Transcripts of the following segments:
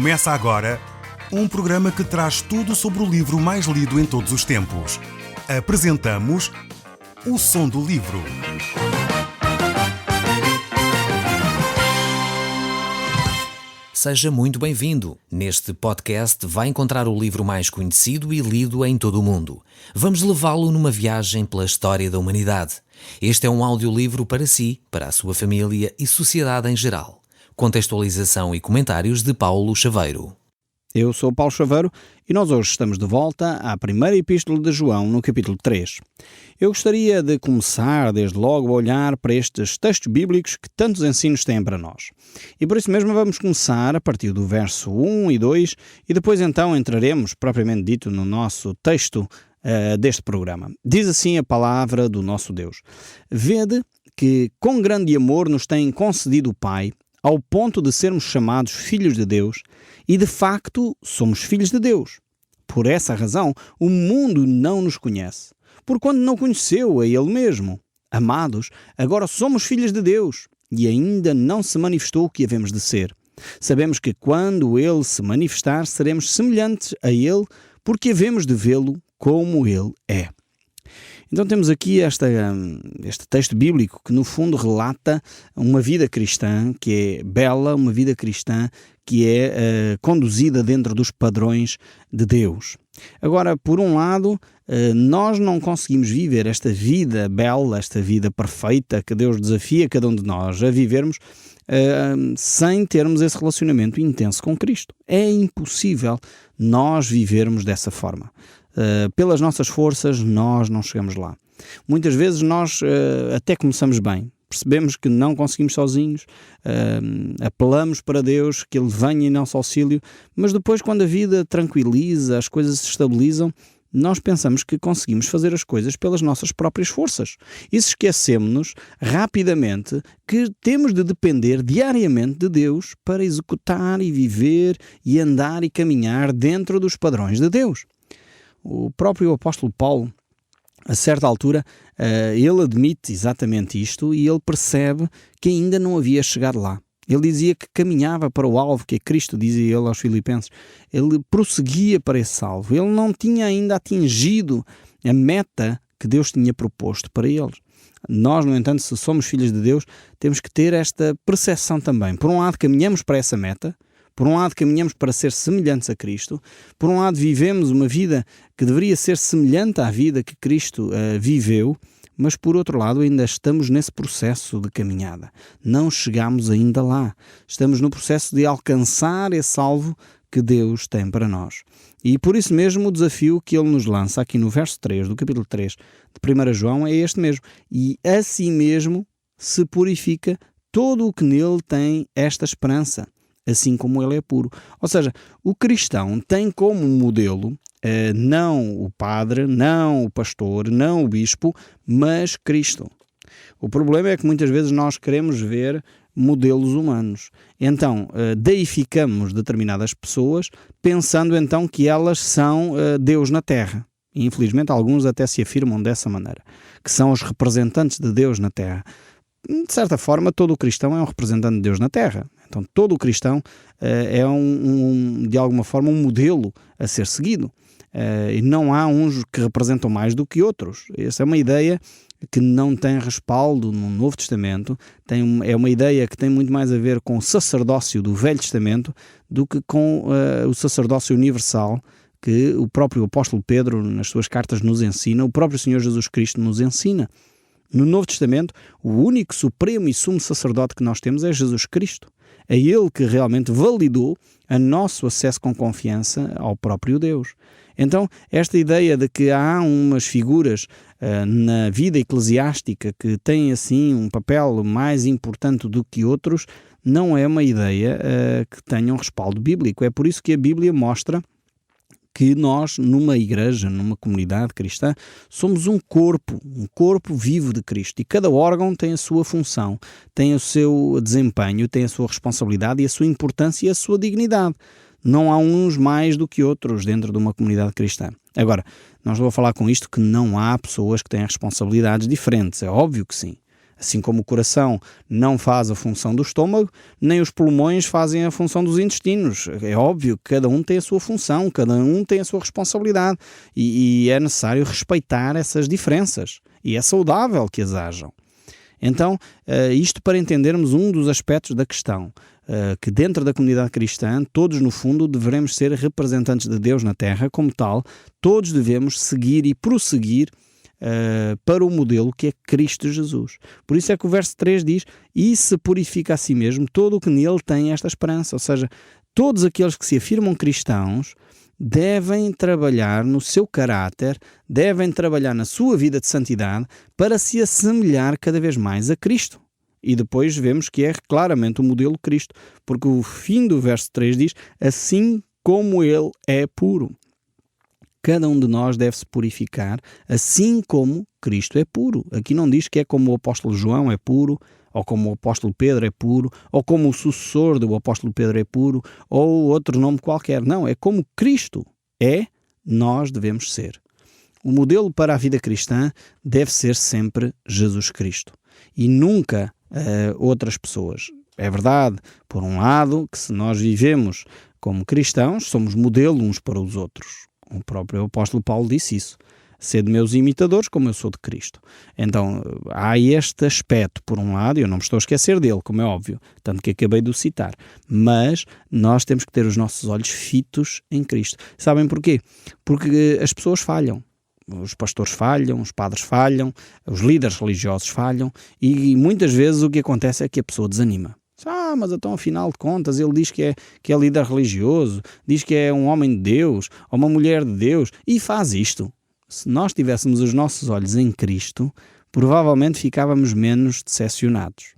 Começa agora um programa que traz tudo sobre o livro mais lido em todos os tempos. Apresentamos O Som do Livro. Seja muito bem-vindo. Neste podcast vai encontrar o livro mais conhecido e lido em todo o mundo. Vamos levá-lo numa viagem pela história da humanidade. Este é um audiolivro para si, para a sua família e sociedade em geral. Contextualização e comentários de Paulo Chaveiro. Eu sou Paulo Chaveiro e nós hoje estamos de volta à primeira epístola de João, no capítulo 3. Eu gostaria de começar desde logo a olhar para estes textos bíblicos que tantos ensinos têm para nós. E por isso mesmo vamos começar a partir do verso 1 e 2 e depois então entraremos, propriamente dito, no nosso texto deste programa. Diz assim a palavra do nosso Deus: Vede que com grande amor nos tem concedido o Pai, ao ponto de sermos chamados filhos de Deus, e de facto somos filhos de Deus. Por essa razão, o mundo não nos conhece, porquanto não conheceu a Ele mesmo. Amados, agora somos filhos de Deus, e ainda não se manifestou o que havemos de ser. Sabemos que quando Ele se manifestar, seremos semelhantes a Ele, porque havemos de vê-lo como Ele é. Então temos aqui este texto bíblico que no fundo relata uma vida cristã que é bela, uma vida cristã que é conduzida dentro dos padrões de Deus. Agora, por um lado, nós não conseguimos viver esta vida bela, esta vida perfeita que Deus desafia cada um de nós a vivermos sem termos esse relacionamento intenso com Cristo. É impossível nós vivermos dessa forma. Pelas nossas forças nós não chegamos lá. Muitas vezes nós até começamos bem, percebemos que não conseguimos sozinhos, apelamos para Deus que Ele venha em nosso auxílio, mas depois quando a vida tranquiliza, as coisas se estabilizam, nós pensamos que conseguimos fazer as coisas pelas nossas próprias forças. E esquecemos-nos rapidamente que temos de depender diariamente de Deus para executar e viver e andar e caminhar dentro dos padrões de Deus. O próprio apóstolo Paulo, a certa altura, ele admite exatamente isto e ele percebe que ainda não havia chegado lá. Ele dizia que caminhava para o alvo, que é Cristo, dizia ele aos Filipenses. Ele prosseguia para esse alvo. Ele não tinha ainda atingido a meta que Deus tinha proposto para eles. Nós, no entanto, se somos filhos de Deus, temos que ter esta percepção também. Por um lado, caminhamos para essa meta. Por um lado, caminhamos para ser semelhantes a Cristo. Por um lado, vivemos uma vida que deveria ser semelhante à vida que Cristo viveu, mas por outro lado, ainda estamos nesse processo de caminhada. Não chegamos ainda lá. Estamos no processo de alcançar esse alvo que Deus tem para nós. E por isso mesmo o desafio que Ele nos lança aqui no verso 3 do capítulo 3 de 1 João é este mesmo. E assim mesmo se purifica todo o que nele tem esta esperança, assim como ele é puro. Ou seja, o cristão tem como modelo não o padre, não o pastor, não o bispo, mas Cristo. O problema é que muitas vezes nós queremos ver modelos humanos. Então, deificamos determinadas pessoas pensando então que elas são Deus na Terra. E, infelizmente, alguns até se afirmam dessa maneira, que são os representantes de Deus na Terra. De certa forma, todo o cristão é um representante de Deus na Terra. Então, todo o cristão é de alguma forma, um modelo a ser seguido. E não há uns que representam mais do que outros. Essa é uma ideia que não tem respaldo no Novo Testamento. É uma ideia que tem muito mais a ver com o sacerdócio do Velho Testamento do que com o sacerdócio universal que o próprio apóstolo Pedro, nas suas cartas, nos ensina, o próprio Senhor Jesus Cristo nos ensina. No Novo Testamento, o único supremo e sumo sacerdote que nós temos é Jesus Cristo. É Ele que realmente validou o nosso acesso com confiança ao próprio Deus. Então, esta ideia de que há umas figuras na vida eclesiástica que têm assim um papel mais importante do que outros, não é uma ideia que tenha um respaldo bíblico. É por isso que a Bíblia mostra que nós, numa igreja, numa comunidade cristã, somos um corpo vivo de Cristo. E cada órgão tem a sua função, tem o seu desempenho, tem a sua responsabilidade e a sua importância e a sua dignidade. Não há uns mais do que outros dentro de uma comunidade cristã. Agora, não estou a falar com isto que não há pessoas que têm responsabilidades diferentes. É óbvio que sim. Assim como o coração não faz a função do estômago, nem os pulmões fazem a função dos intestinos. É óbvio que cada um tem a sua função, cada um tem a sua responsabilidade e é necessário respeitar essas diferenças e é saudável que as hajam. Então, isto para entendermos um dos aspectos da questão, que dentro da comunidade cristã, todos no fundo devemos ser representantes de Deus na Terra, como tal, todos devemos seguir e prosseguir para o modelo que é Cristo Jesus. Por isso é que o verso 3 diz: e se purifica a si mesmo todo o que nele tem esta esperança. Ou seja, todos aqueles que se afirmam cristãos devem trabalhar no seu caráter, devem trabalhar na sua vida de santidade para se assemelhar cada vez mais a Cristo. E depois vemos que é claramente o modelo Cristo, porque o fim do verso 3 diz: assim como ele é puro. Cada um de nós deve se purificar, assim como Cristo é puro. Aqui não diz que é como o apóstolo João é puro, ou como o apóstolo Pedro é puro, ou como o sucessor do apóstolo Pedro é puro, ou outro nome qualquer. Não, é como Cristo é, nós devemos ser. O modelo para a vida cristã deve ser sempre Jesus Cristo e nunca outras pessoas. É verdade, por um lado, que se nós vivemos como cristãos, somos modelo uns para os outros. O próprio apóstolo Paulo disse isso. Sede meus imitadores como eu sou de Cristo. Então, há este aspecto, por um lado, e eu não me estou a esquecer dele, como é óbvio, tanto que acabei de o citar, mas nós temos que ter os nossos olhos fitos em Cristo. Sabem porquê? Porque as pessoas falham. Os pastores falham, os padres falham, os líderes religiosos falham, e muitas vezes o que acontece é que a pessoa desanima. Mas então, afinal de contas, ele diz que é líder religioso, diz que é um homem de Deus, ou uma mulher de Deus, e faz isto. Se nós tivéssemos os nossos olhos em Cristo, provavelmente ficávamos menos decepcionados.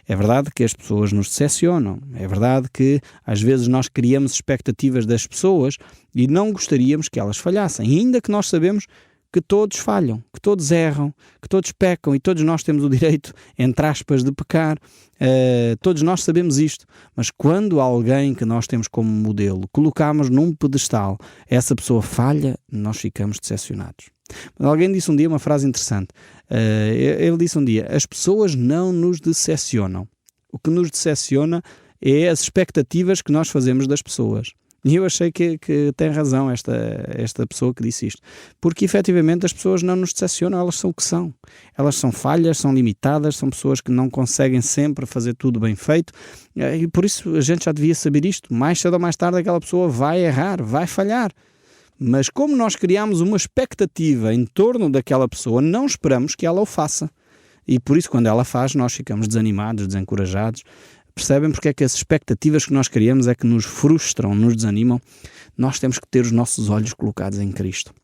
É verdade que as pessoas nos decepcionam, é verdade que às vezes nós criamos expectativas das pessoas e não gostaríamos que elas falhassem, ainda que nós sabemos que todos falham, que todos erram, que todos pecam e todos nós temos o direito, entre aspas, de pecar. Todos nós sabemos isto, mas quando alguém que nós temos como modelo colocamos num pedestal, essa pessoa falha, nós ficamos decepcionados. Mas alguém disse um dia uma frase interessante. Ele disse um dia: as pessoas não nos decepcionam. O que nos decepciona é as expectativas que nós fazemos das pessoas. E eu achei que tem razão esta pessoa que disse isto. Porque, efetivamente, as pessoas não nos decepcionam, elas são o que são. Elas são falhas, são limitadas, são pessoas que não conseguem sempre fazer tudo bem feito. E por isso a gente já devia saber isto. Mais cedo ou mais tarde aquela pessoa vai errar, vai falhar. Mas como nós criamos uma expectativa em torno daquela pessoa, não esperamos que ela o faça. E por isso, quando ela faz, nós ficamos desanimados, desencorajados. Percebem porque é que as expectativas que nós criamos é que nos frustram, nos desanimam? Nós temos que ter os nossos olhos colocados em Cristo.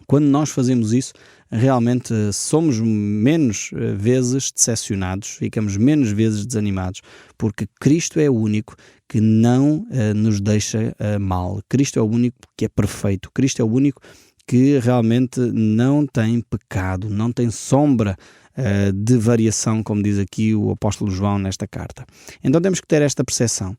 Quando nós fazemos isso, realmente somos menos vezes decepcionados, ficamos menos vezes desanimados, porque Cristo é o único que não nos deixa mal. Cristo é o único que é perfeito. Cristo é o único que realmente não tem pecado, não tem sombra de variação, como diz aqui o apóstolo João nesta carta. Então temos que ter esta percepção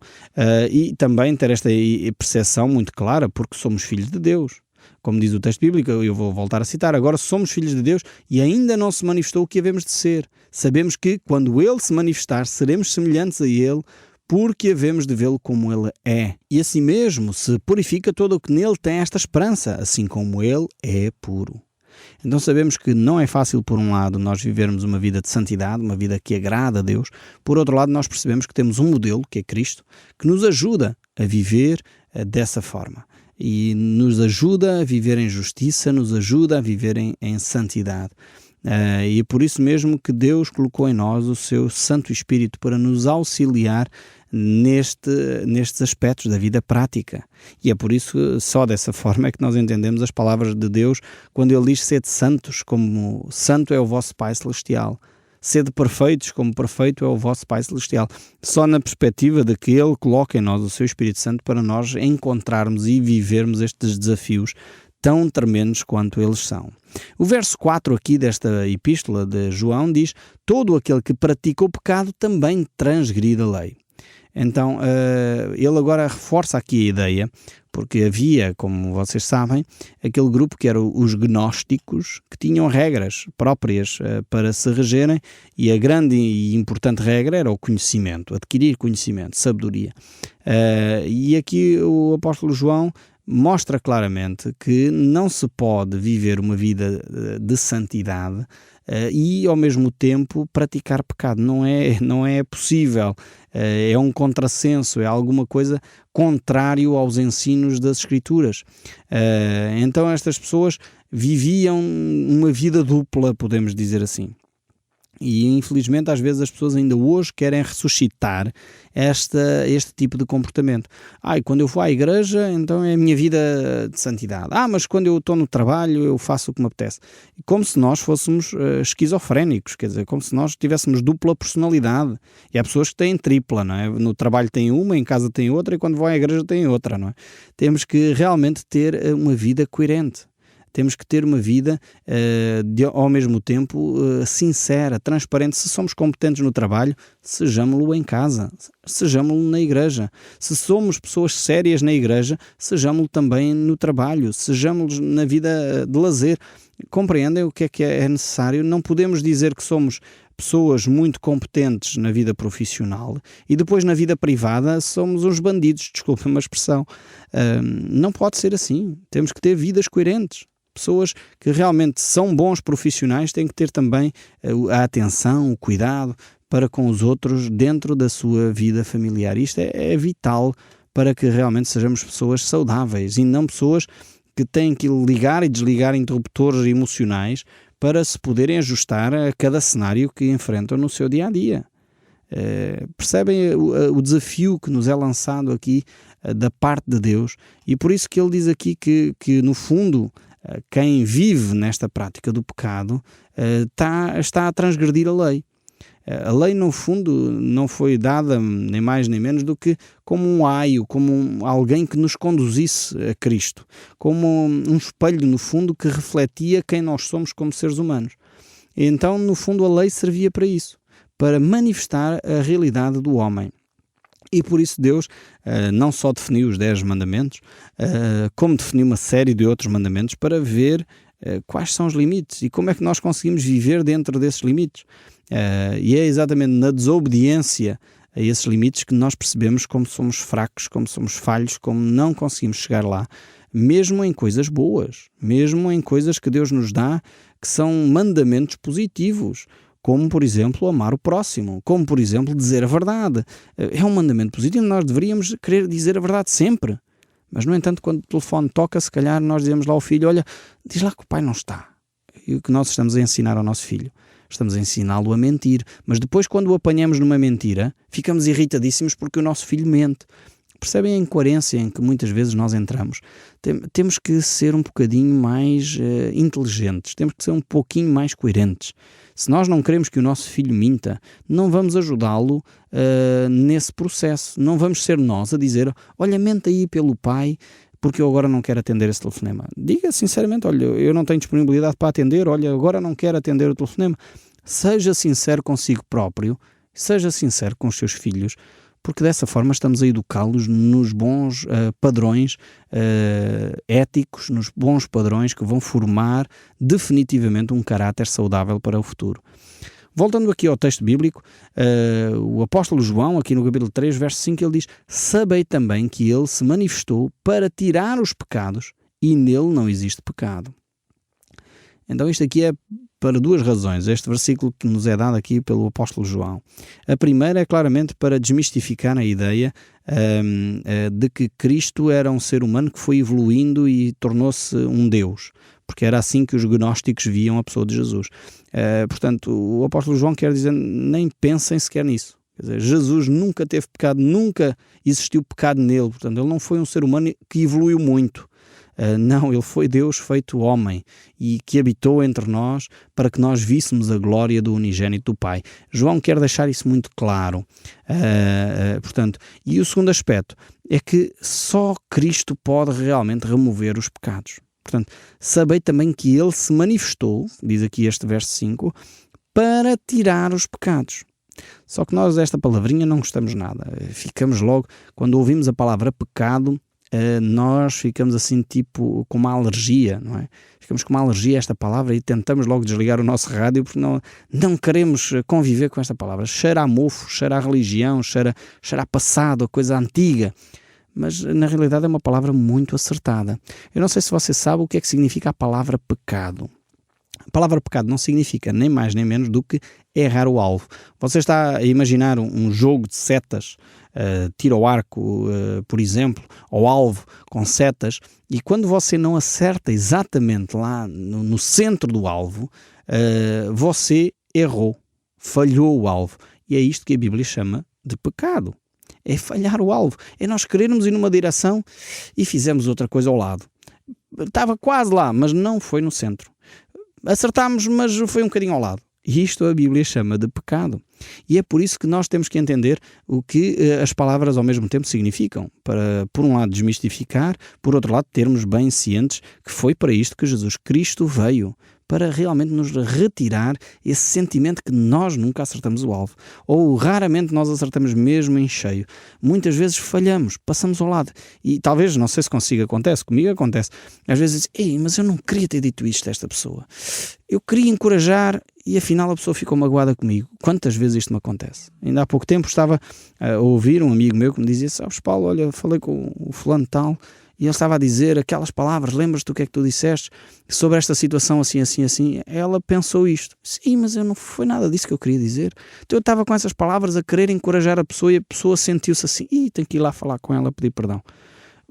e também ter esta percepção muito clara, porque somos filhos de Deus. Como diz o texto bíblico, eu vou voltar a citar: agora somos filhos de Deus e ainda não se manifestou o que havemos de ser. Sabemos que quando Ele se manifestar, seremos semelhantes a Ele, porque havemos de vê-lo como Ele é. E assim mesmo se purifica todo o que nele tem esta esperança, assim como Ele é puro. Então sabemos que não é fácil, por um lado, nós vivermos uma vida de santidade, uma vida que agrada a Deus. Por outro lado, nós percebemos que temos um modelo, que é Cristo, que nos ajuda a viver dessa forma. E nos ajuda a viver em justiça, nos ajuda a viver em santidade. E é por isso mesmo que Deus colocou em nós o seu Santo Espírito para nos auxiliar nestes aspectos da vida prática. E é por isso que só dessa forma é que nós entendemos as palavras de Deus quando Ele diz: sede santos, como santo é o vosso Pai Celestial. Sede perfeitos, como perfeito é o vosso Pai Celestial. Só na perspectiva de que Ele coloca em nós o seu Espírito Santo para nós encontrarmos e vivermos estes desafios tão tremendos quanto eles são. O verso 4 aqui desta epístola de João diz: todo aquele que pratica o pecado também transgride a lei. Então, ele agora reforça aqui a ideia, porque havia, como vocês sabem, aquele grupo que eram os gnósticos, que tinham regras próprias para se regerem, e a grande e importante regra era o conhecimento, adquirir conhecimento, sabedoria. E aqui o apóstolo João mostra claramente que não se pode viver uma vida de santidade e ao mesmo tempo praticar pecado. Não é possível. É um contrassenso, é alguma coisa contrário aos ensinos das Escrituras. Então estas pessoas viviam uma vida dupla, podemos dizer assim. E infelizmente às vezes as pessoas ainda hoje querem ressuscitar este tipo de comportamento. Quando eu vou à igreja, então é a minha vida de santidade. Mas quando eu estou no trabalho eu faço o que me apetece. Como se nós fôssemos esquizofrénicos, quer dizer, como se nós tivéssemos dupla personalidade. E há pessoas que têm tripla, não é? No trabalho têm uma, em casa têm outra, e quando vão à igreja têm outra, não é? Temos que realmente ter uma vida coerente. Temos que ter uma vida ao mesmo tempo sincera, transparente. Se somos competentes no trabalho, sejamo-lo em casa, sejamo-lo na igreja. Se somos pessoas sérias na igreja, sejamo-lo também no trabalho, sejamo-lo na vida de lazer. Compreendem o que é necessário? Não podemos dizer que somos pessoas muito competentes na vida profissional e depois na vida privada somos uns bandidos, desculpem-me a expressão. Não pode ser assim. Temos que ter vidas coerentes. Pessoas que realmente são bons profissionais têm que ter também a atenção, o cuidado para com os outros dentro da sua vida familiar. Isto é vital para que realmente sejamos pessoas saudáveis e não pessoas que têm que ligar e desligar interruptores emocionais para se poderem ajustar a cada cenário que enfrentam no seu dia-a-dia. Percebem o desafio que nos é lançado aqui da parte de Deus? E por isso que ele diz aqui que no fundo, quem vive nesta prática do pecado está a transgredir a lei. A lei, no fundo, não foi dada nem mais nem menos do que como um aio, como alguém que nos conduzisse a Cristo, como um espelho, no fundo, que refletia quem nós somos como seres humanos. Então, no fundo, a lei servia para isso, para manifestar a realidade do homem. E por isso Deus não só definiu os 10 mandamentos, como definiu uma série de outros mandamentos para ver quais são os limites e como é que nós conseguimos viver dentro desses limites. E é exatamente na desobediência a esses limites que nós percebemos como somos fracos, como somos falhos, como não conseguimos chegar lá, mesmo em coisas boas, mesmo em coisas que Deus nos dá, que são mandamentos positivos. Como, por exemplo, amar o próximo, como, por exemplo, dizer a verdade. É um mandamento positivo, nós deveríamos querer dizer a verdade sempre. Mas, no entanto, quando o telefone toca, se calhar nós dizemos lá ao filho, olha, diz lá que o pai não está. E o que nós estamos a ensinar ao nosso filho? Estamos a ensiná-lo a mentir. Mas depois, quando o apanhamos numa mentira, ficamos irritadíssimos porque o nosso filho mente. Percebem a incoerência em que muitas vezes nós entramos? Temos que ser um bocadinho mais inteligentes, temos que ser um pouquinho mais coerentes. Se nós não queremos que o nosso filho minta, não vamos ajudá-lo nesse processo. Não vamos ser nós a dizer, olha, mente aí pelo pai, porque eu agora não quero atender esse telefonema. Diga sinceramente, olha, eu não tenho disponibilidade para atender, olha, agora não quero atender o telefonema. Seja sincero consigo próprio, seja sincero com os seus filhos, porque dessa forma estamos a educá-los nos bons padrões éticos, nos bons padrões que vão formar definitivamente um caráter saudável para o futuro. Voltando aqui ao texto bíblico, o apóstolo João, aqui no capítulo 3, verso 5, ele diz: sabei também que ele se manifestou para tirar os pecados e nele não existe pecado. Então isto aqui é para duas razões, este versículo que nos é dado aqui pelo apóstolo João. A primeira é claramente para desmistificar a ideia de que Cristo era um ser humano que foi evoluindo e tornou-se um Deus, porque era assim que os gnósticos viam a pessoa de Jesus. Portanto, o apóstolo João quer dizer, nem pensem sequer nisso. Quer dizer, Jesus nunca teve pecado, nunca existiu pecado nele, portanto, ele não foi um ser humano que evoluiu muito. Não, ele foi Deus feito homem e que habitou entre nós para que nós víssemos a glória do unigênito do Pai. João quer deixar isso muito claro. Portanto, e o segundo aspecto é que só Cristo pode realmente remover os pecados. Portanto, sabei também que ele se manifestou, diz aqui este verso 5, para tirar os pecados. Só que nós desta palavrinha não gostamos nada. Ficamos logo, quando ouvimos a palavra pecado, nós ficamos assim tipo com uma alergia, não é? Ficamos com uma alergia a esta palavra e tentamos logo desligar o nosso rádio porque não queremos conviver com esta palavra. Cheira a mofo, cheira a religião, cheira a passado, a coisa antiga. Mas na realidade é uma palavra muito acertada. Eu não sei se você sabe o que é que significa a palavra pecado. A palavra pecado não significa nem mais nem menos do que errar o alvo. Você está a imaginar um jogo de setas, tiro ao arco, por exemplo, ao alvo com setas, e quando você não acerta exatamente lá no centro do alvo, você errou, falhou o alvo. E é isto que a Bíblia chama de pecado. É falhar o alvo. É nós querermos ir numa direção e fizemos outra coisa ao lado. Estava quase lá, mas não foi no centro. Acertámos, mas foi um bocadinho ao lado. E isto a Bíblia chama de pecado. E é por isso que nós temos que entender o que as palavras ao mesmo tempo significam. Para, por um lado, desmistificar, por outro lado, termos bem cientes que foi para isto que Jesus Cristo veio. Para realmente nos retirar esse sentimento que nós nunca acertamos o alvo. Ou raramente nós acertamos mesmo em cheio. Muitas vezes falhamos, passamos ao lado. E talvez, não sei se consigo, comigo acontece. Às vezes diz, mas eu não queria ter dito isto a esta pessoa. Eu queria encorajar e afinal a pessoa ficou magoada comigo. Quantas vezes isto me acontece? Ainda há pouco tempo estava a ouvir um amigo meu que me dizia, sabes Paulo, olha, falei com o fulano tal, e ele estava a dizer aquelas palavras, lembras-te do que é que tu disseste sobre esta situação assim, assim, assim? Ela pensou isto. Sim, mas eu não foi nada disso que eu queria dizer. Então eu estava com essas palavras a querer encorajar a pessoa e a pessoa sentiu-se assim, tenho que ir lá falar com ela, pedir perdão.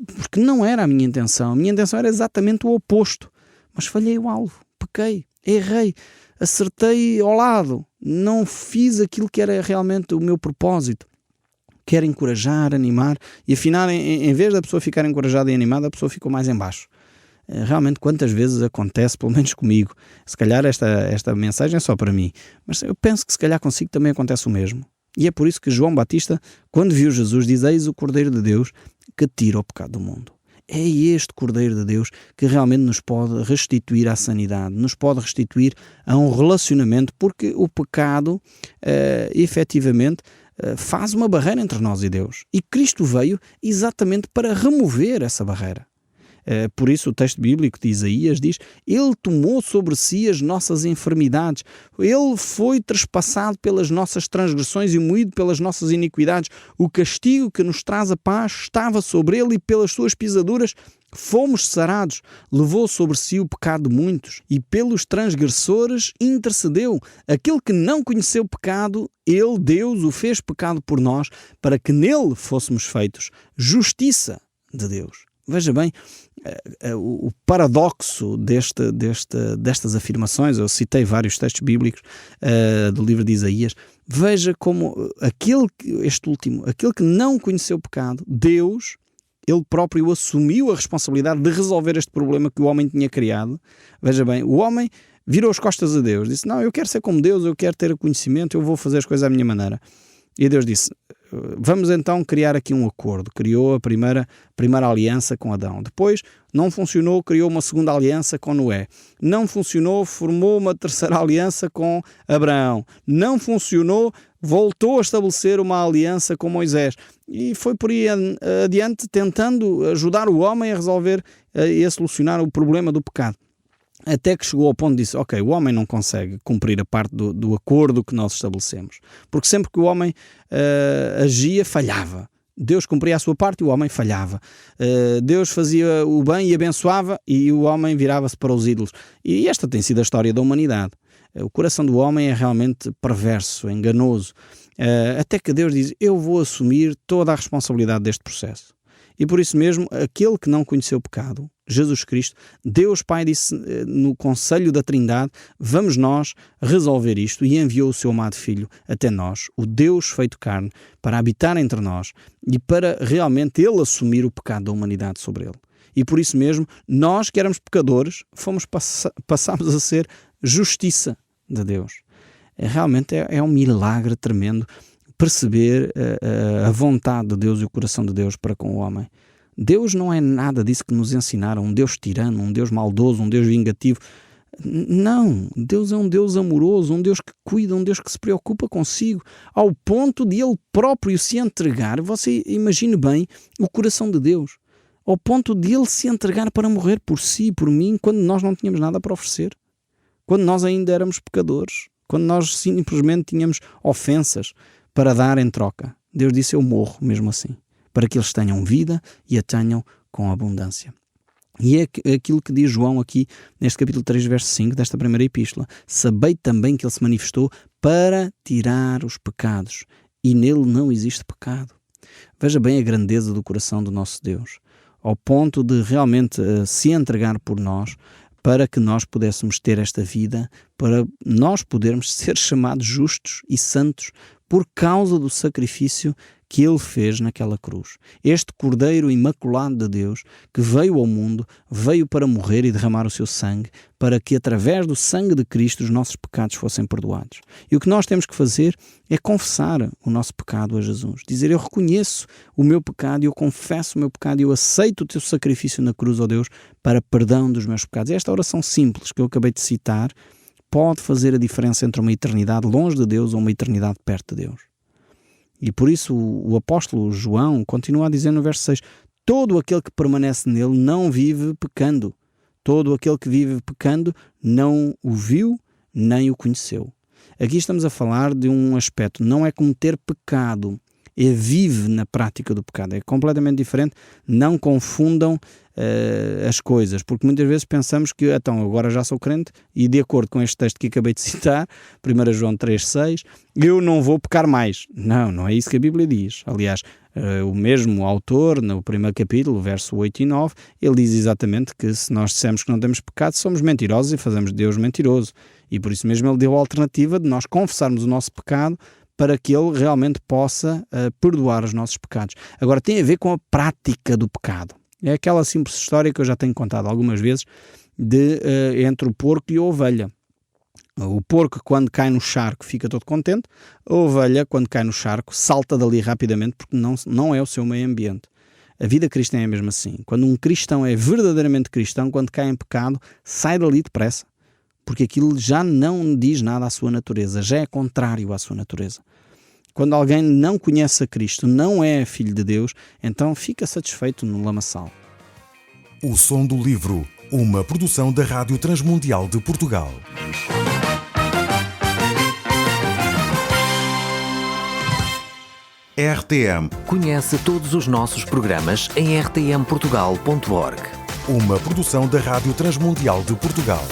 Porque não era a minha intenção. A minha intenção era exatamente o oposto. Mas falhei o alvo, pequei, errei, acertei ao lado, não fiz aquilo que era realmente o meu propósito. Quer encorajar, animar, e afinal, em vez da pessoa ficar encorajada e animada, a pessoa ficou mais em baixo. Realmente, quantas vezes acontece, pelo menos comigo, se calhar esta mensagem é só para mim, mas eu penso que se calhar consigo também acontece o mesmo. E é por isso que João Batista, quando viu Jesus, diz, eis o Cordeiro de Deus que tira o pecado do mundo. É este Cordeiro de Deus que realmente nos pode restituir à sanidade, nos pode restituir a um relacionamento, porque o pecado, efetivamente, faz uma barreira entre nós e Deus. E Cristo veio exatamente para remover essa barreira. Por isso o texto bíblico de Isaías diz, Ele tomou sobre si as nossas enfermidades, Ele foi trespassado pelas nossas transgressões e moído pelas nossas iniquidades. O castigo que nos traz a paz estava sobre Ele e pelas suas pisaduras fomos sarados. Levou sobre si o pecado de muitos e pelos transgressores intercedeu. Aquele que não conheceu pecado, Ele, Deus, o fez pecado por nós, para que nele fôssemos feitos justiça de Deus. Veja bem, o paradoxo destas afirmações, eu citei vários textos bíblicos do livro de Isaías, veja como aquele que não conheceu o pecado, Deus, Ele próprio assumiu a responsabilidade de resolver este problema que o homem tinha criado. Veja bem, o homem virou as costas a Deus, disse, não, eu quero ser como Deus, eu quero ter o conhecimento, eu vou fazer as coisas à minha maneira. E Deus disse, vamos então criar aqui um acordo. Criou a primeira aliança com Adão. Depois não funcionou, criou uma segunda aliança com Noé. Não funcionou, formou uma terceira aliança com Abraão. Não funcionou, voltou a estabelecer uma aliança com Moisés. E foi por aí adiante tentando ajudar o homem a resolver e a solucionar o problema do pecado. Até que chegou ao ponto de dizer, ok, o homem não consegue cumprir a parte do acordo que nós estabelecemos. Porque sempre que o homem agia, falhava. Deus cumpria a sua parte e o homem falhava. Deus fazia o bem e abençoava e o homem virava-se para os ídolos. E esta tem sido a história da humanidade. O coração do homem é realmente perverso, enganoso. Até que Deus diz, eu vou assumir toda a responsabilidade deste processo. E por isso mesmo, aquele que não conheceu o pecado, Jesus Cristo, Deus Pai disse no conselho da Trindade, vamos nós resolver isto, e enviou o seu amado Filho até nós, o Deus feito carne, para habitar entre nós e para realmente Ele assumir o pecado da humanidade sobre Ele. E por isso mesmo, nós que éramos pecadores, passámos a ser justiça de Deus. Realmente é um milagre tremendo perceber a vontade de Deus e o coração de Deus para com o homem. Deus não é nada disso que nos ensinaram, um Deus tirano, um Deus maldoso, um Deus vingativo. Não, Deus é um Deus amoroso, um Deus que cuida, um Deus que se preocupa consigo, ao ponto de Ele próprio se entregar. Você imagine bem o coração de Deus, ao ponto de Ele se entregar para morrer por si e por mim, quando nós não tínhamos nada para oferecer, quando nós ainda éramos pecadores, quando nós simplesmente tínhamos ofensas para dar em troca. Deus disse: eu morro mesmo assim, para que eles tenham vida e a tenham com abundância. E é aquilo que diz João aqui neste capítulo 3, verso 5 desta primeira epístola: sabei também que Ele se manifestou para tirar os pecados, e nele não existe pecado. Veja bem a grandeza do coração do nosso Deus, ao ponto de realmente se entregar por nós, para que nós pudéssemos ter esta vida, para nós podermos ser chamados justos e santos por causa do sacrifício que Ele fez naquela cruz. Este Cordeiro Imaculado de Deus, que veio ao mundo, veio para morrer e derramar o seu sangue, para que através do sangue de Cristo os nossos pecados fossem perdoados. E o que nós temos que fazer é confessar o nosso pecado a Jesus. Dizer: eu reconheço o meu pecado, eu confesso o meu pecado, eu aceito o teu sacrifício na cruz, ó Deus, para perdão dos meus pecados. Esta oração simples que eu acabei de citar pode fazer a diferença entre uma eternidade longe de Deus ou uma eternidade perto de Deus. E por isso o apóstolo João continua a dizer no verso 6: todo aquele que permanece nele não vive pecando. Todo aquele que vive pecando não o viu nem o conheceu. Aqui estamos a falar de um aspecto, não é cometer pecado, é vive na prática do pecado. É completamente diferente. Não confundam as coisas, porque muitas vezes pensamos que então agora já sou crente e, de acordo com este texto que acabei de citar, 1 João 3,6, eu não vou pecar mais. Não é isso que a Bíblia diz. Aliás, o mesmo autor, no primeiro capítulo, verso 8 e 9, ele diz exatamente que se nós dissermos que não temos pecado, somos mentirosos e fazemos Deus mentiroso. E por isso mesmo ele deu a alternativa de nós confessarmos o nosso pecado, para que Ele realmente possa perdoar os nossos pecados. Agora, tem a ver com a prática do pecado. É aquela simples história que eu já tenho contado algumas vezes entre o porco e a ovelha. O porco, quando cai no charco, fica todo contente. A ovelha, quando cai no charco, salta dali rapidamente, porque não é o seu meio ambiente. A vida cristã é mesmo assim. Quando um cristão é verdadeiramente cristão, quando cai em pecado, sai dali depressa, porque aquilo já não diz nada à sua natureza, já é contrário à sua natureza. Quando alguém não conhece a Cristo, não é filho de Deus, então fica satisfeito no lamaçal. O Som do Livro, uma produção da Rádio Transmundial de Portugal. RTM. Conhece todos os nossos programas em rtmportugal.org. Uma produção da Rádio Transmundial de Portugal.